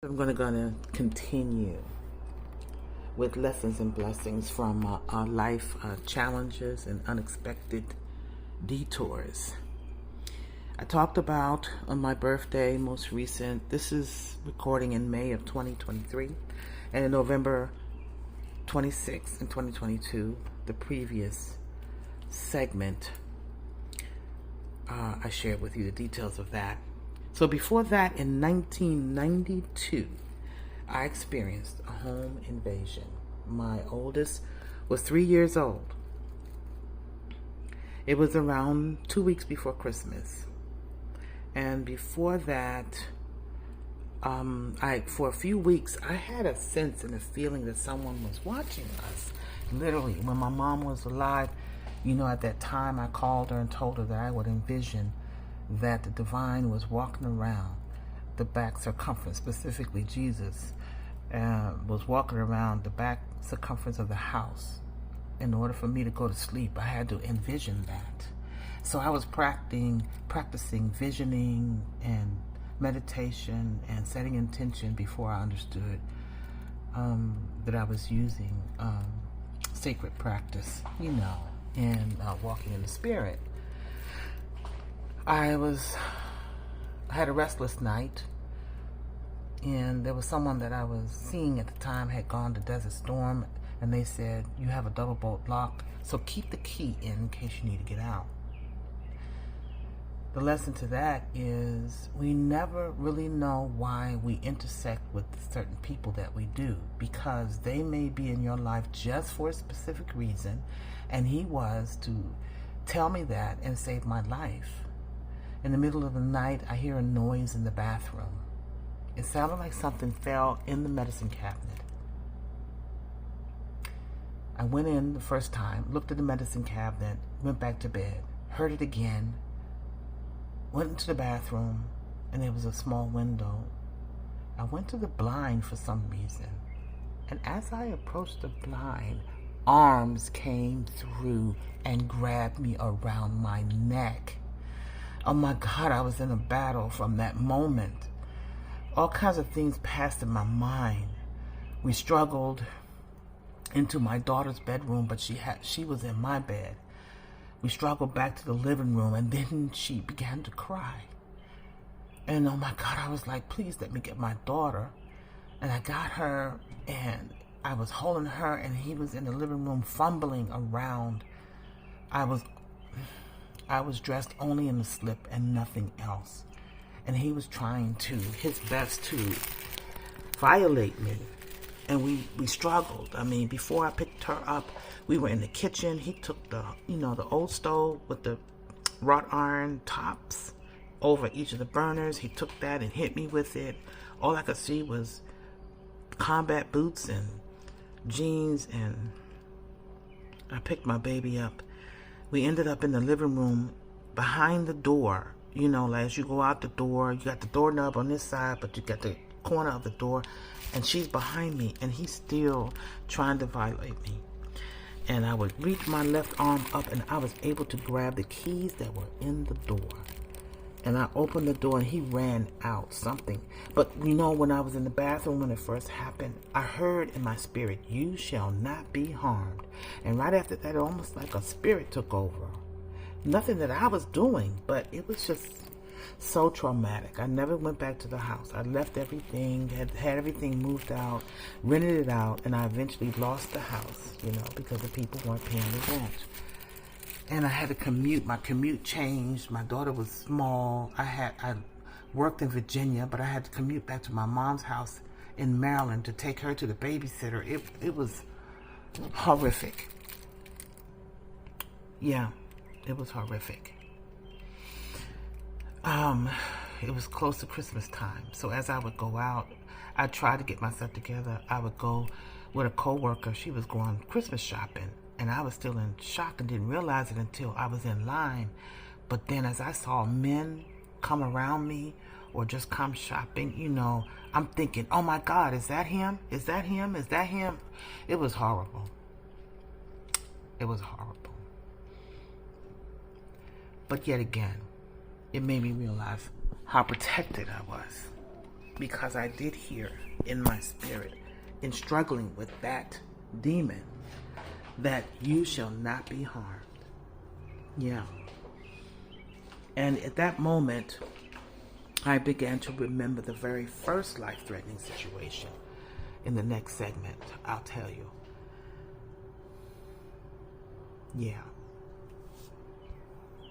I'm going to continue with lessons and blessings from our life challenges and unexpected detours. I talked about on my birthday, most recent, this is recording in May of 2023, and in November 26th in 2022, the previous segment, I shared with you the details of that. So before that, in 1992, I experienced a home invasion. My oldest was 3 years old. It was around 2 weeks before Christmas. And before that, for a few weeks, I had a sense and a feeling that someone was watching us. Literally, when my mom was alive, at that time, I called her and told her that I would envision that the divine was walking around the back circumference, specifically Jesus, was walking around the back circumference of the house. In order for me to go to sleep, I had to envision that. So I was practicing visioning and meditation and setting intention before I understood that I was using sacred practice, and walking in the spirit. I had a restless night, and there was someone that I was seeing at the time had gone to Desert Storm, and they said, you have a double bolt lock, so keep the key in case you need to get out. The lesson to that is we never really know why we intersect with certain people that we do, because they may be in your life just for a specific reason, and he was to tell me that and save my life. In the middle of the night, I hear a noise in the bathroom. It sounded like something fell in the medicine cabinet. I went in the first time, looked at the medicine cabinet, went back to bed, heard it again, went into the bathroom, and there was a small window. I went to the blind for some reason, and as I approached the blind, arms came through and grabbed me around my neck. Oh my God, I was in a battle from that moment. All kinds of things passed in my mind. We struggled into my daughter's bedroom, but she was in my bed. We struggled back to the living room, and then she began to cry. And oh my God, I was like, please let me get my daughter. And I got her, and I was holding her, and he was in the living room fumbling around. I was dressed only in the slip and nothing else. And he was trying his best to violate me. And we struggled. I mean, before I picked her up, we were in the kitchen. He took the old stove with the wrought iron tops over each of the burners. He took that and hit me with it. All I could see was combat boots and jeans, and I picked my baby up. We ended up in the living room behind the door. Like as you go out the door, you got the doorknob on this side, but you got the corner of the door, and she's behind me, and he's still trying to violate me. And I would reach my left arm up, and I was able to grab the keys that were in the door. And I opened the door, and he ran out something. But when I was in the bathroom when it first happened, I heard in my spirit, you shall not be harmed. And right after that, almost like a spirit took over. Nothing that I was doing, but it was just so traumatic. I never went back to the house. I left everything, had everything moved out, rented it out, and I eventually lost the house, because the people weren't paying the rent. And I had to commute. My commute changed. My daughter was small. I worked in Virginia, but I had to commute back to my mom's house in Maryland to take her to the babysitter. It was horrific. Yeah, it was horrific. It was close to Christmas time. So as I would go out, I tried to get myself together. I would go with a coworker. She was going Christmas shopping. And I was still in shock and didn't realize it until I was in line. But then as I saw men come around me or just come shopping, I'm thinking, oh my God, is that him? Is that him? Is that him? It was horrible. It was horrible. But yet again, it made me realize how protected I was. because I did hear in my spirit, in struggling with that demon, that you shall not be harmed. Yeah. And at that moment, I began to remember the very first life-threatening situation. In the next segment, I'll tell you. Yeah.